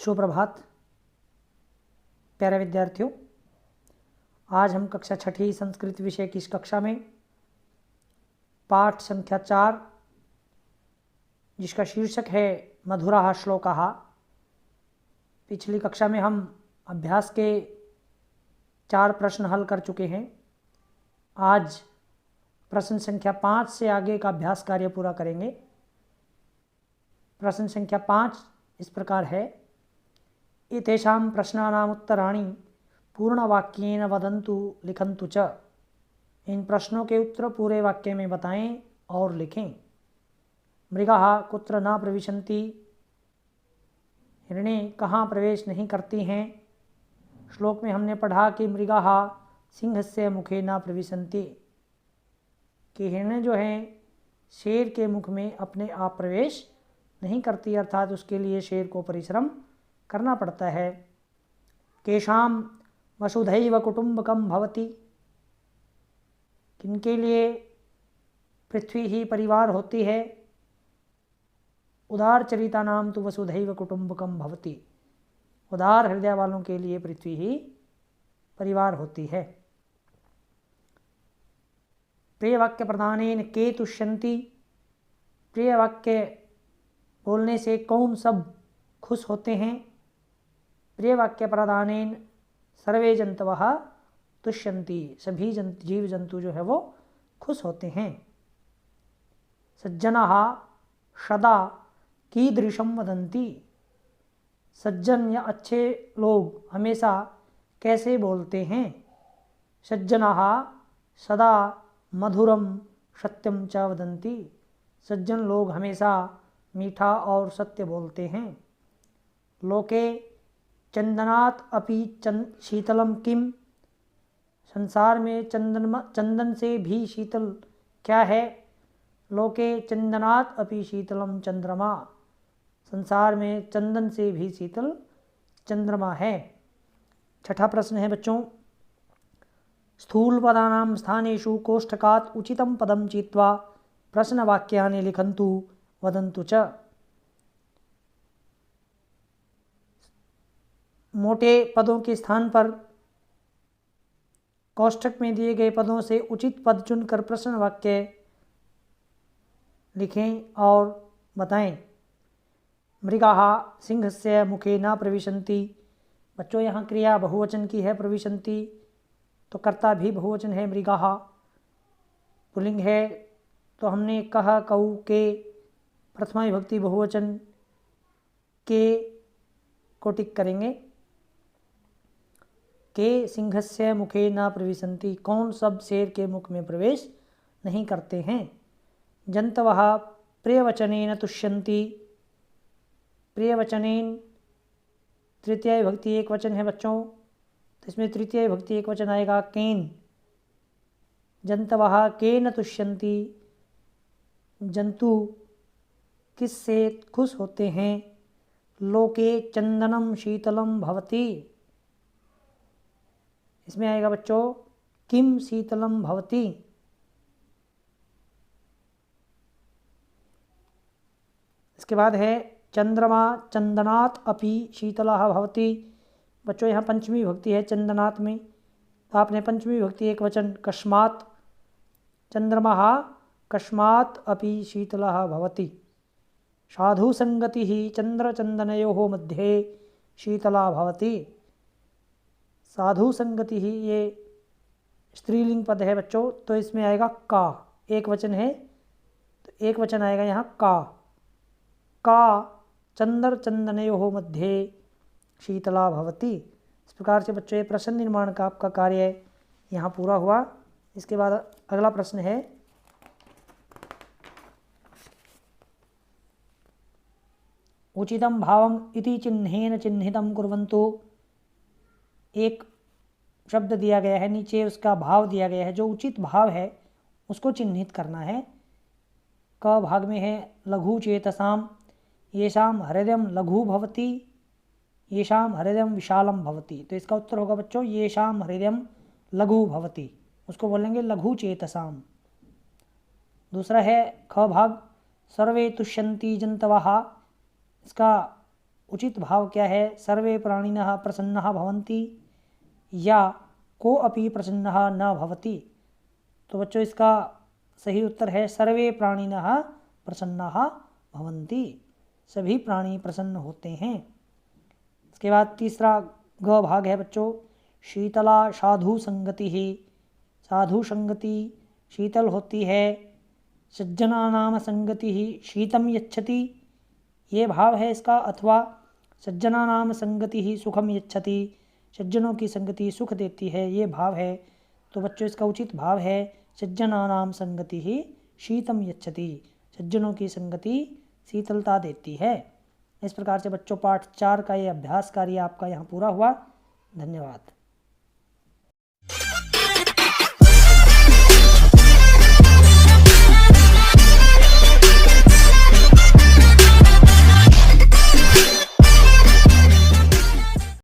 सुप्रभात प्यारे विद्यार्थियों। आज हम कक्षा छठी संस्कृत विषय की इस कक्षा में पाठ संख्या 4 जिसका शीर्षक है मधुराः श्लोकाः। पिछली कक्षा में हम अभ्यास के 4 प्रश्न हल कर चुके हैं। आज प्रश्न संख्या 5 से आगे का अभ्यास कार्य पूरा करेंगे। प्रश्न संख्या 5 इस प्रकार है, एतेषां प्रश्नानाम् उत्तराणि पूर्णवाक्येन वदन्तु लिखन्तु च। इन प्रश्नों के उत्तर पूरे वाक्य में बताएं और लिखें। मृगाः कुत्र न प्रविशन्ति, हिरणे कहाँ प्रवेश नहीं करती हैं। श्लोक में हमने पढ़ा कि मृगाः सिंहस्य मुखे न प्रविशन्ति, कि हिरणे जो हैं शेर के मुख में अपने आप प्रवेश नहीं करती, अर्थात उसके लिए शेर को परिश्रम करना पड़ता है। केषां वसुधैव कुटुम्बकं भवति, किनके लिए पृथ्वी ही परिवार होती है। उदार चरितानां तु वसुधैव कुटुम्बकं भवति, उदार हृदय वालों के लिए पृथ्वी ही परिवार होती है। प्रिय वाक्य प्रदानेन के तुष्यन्ति, प्रिय वाक्य बोलने से कौन सब खुश होते हैं। प्रिय वाक्य प्रदानेन सर्वे जंतवः तुष्यन्ति, सभी जीव जंतु जो है वो खुश होते हैं। सज्जनाः सदा कीदृशं वदन्ति, सज्जन या अच्छे लोग हमेशा कैसे बोलते हैं। सज्जनाः सदा मधुरम सत्यम च वदन्ति, सज्जन लोग हमेशा मीठा और सत्य बोलते हैं। लोके चंदनात् अपि शीतलम किम, संसार में चंदन से भी शीतल क्या है। लोके चंदनात् अपि शीतलम चंद्रमा, संसार में चंदन से भी शीतल चंद्रमा है। छठा प्रश्न है बच्चों, स्थूल पदानां स्थानेषु कोष्ठकात् उचितं पदं चित्वा प्रश्नवाक्यानि लिखन्तु वदन्तु च। मोटे पदों के स्थान पर कोष्ठक में दिए गए पदों से उचित पद चुनकर प्रश्न वाक्य लिखें और बताएं। मृगाः सिंहस्य मुखे न प्रविशन्ति, बच्चों यहाँ क्रिया बहुवचन की है। प्रविशन्ति तो कर्ता भी बहुवचन है। मृगाः पुल्लिंग है तो हमने कहा कऊ के प्रथमा विभक्ति बहुवचन के को टिक करेंगे। के सिंहस्य मुखे न प्रविशन्ति, कौन सब शेर के मुख में प्रवेश नहीं करते हैं। जंतवः प्रियवचनेन तुष्यन्ति, प्रियवचनेन तृतीय विभक्ति एक वचन है बच्चों, तो इसमें तृतीय विभक्ति एक वचन आएगा केन। जंतवः केन तुष्यन्ति, जंतु किससे खुश होते हैं। लोके चंदनम शीतलम भवति, इसमें आएगा बच्चों किम शीतलम भवति। इसके बाद है चंद्रमा चंदनात् अपि शीतलः भवति, बच्चों यहाँ पंचमी विभक्ति है चंदनात् में, तो आपने पंचमी विभक्ति एक वचन कस्मात्, चंद्रमः कस्मात् अपि शीतलः भवति। साधु संगतिः चंद्र चंदनयोः मध्ये शीतला भवति। साधु संगति ही ये स्त्रीलिंग पद है बच्चों, तो इसमें आएगा का, एक वचन है तो एक वचन आएगा यहाँ का चंद्र चंदनयोः मध्ये शीतला भवति। इस प्रकार से बच्चों ये प्रश्न निर्माण का आपका कार्य यहाँ पूरा हुआ। इसके बाद अगला प्रश्न है, उचितं भावम् इति चिह्नेन चिह्नितं कुर्वन्तु। एक शब्द दिया गया है, नीचे उसका भाव दिया गया है, जो उचित भाव है उसको चिन्हित करना है। क भाग में है लघु चेतसाम, येषां हृदयं लघु भवति, येषां हृदयं विशालं भवति। तो इसका उत्तर होगा बच्चों येषां हृदयं लघु भवति, उसको बोलेंगे लघु चेतसाम। दूसरा है ख भाग सर्वे तुष्यन्ति जंतवः, इसका उचित भाव क्या है? सर्वे प्राणिनः प्रसन्नः भवन्ति या को अपि प्रसन्नः न भवति। तो बच्चों इसका सही उत्तर है सर्वे प्राणिनः प्रसन्नः भवन्ति, सभी प्राणी प्रसन्न होते हैं। इसके बाद तीसरा ग भाग है बच्चों, शीतला साधु संगति ही। साधु संगति शीतल होती है, सज्जनानाम संगति ही शीतम यच्छति, ये भाव है इसका। अथवा सज्जनानाम संगति ही सुखम यच्छति, सज्जनों की संगति सुख देती है, ये भाव है। तो बच्चों इसका उचित भाव है सज्जनानाम संगति ही शीतम यच्छति, सज्जनों की संगति शीतलता देती है। इस प्रकार से बच्चों पाठ 4 का ये अभ्यास कार्य आपका यहाँ पूरा हुआ। धन्यवाद।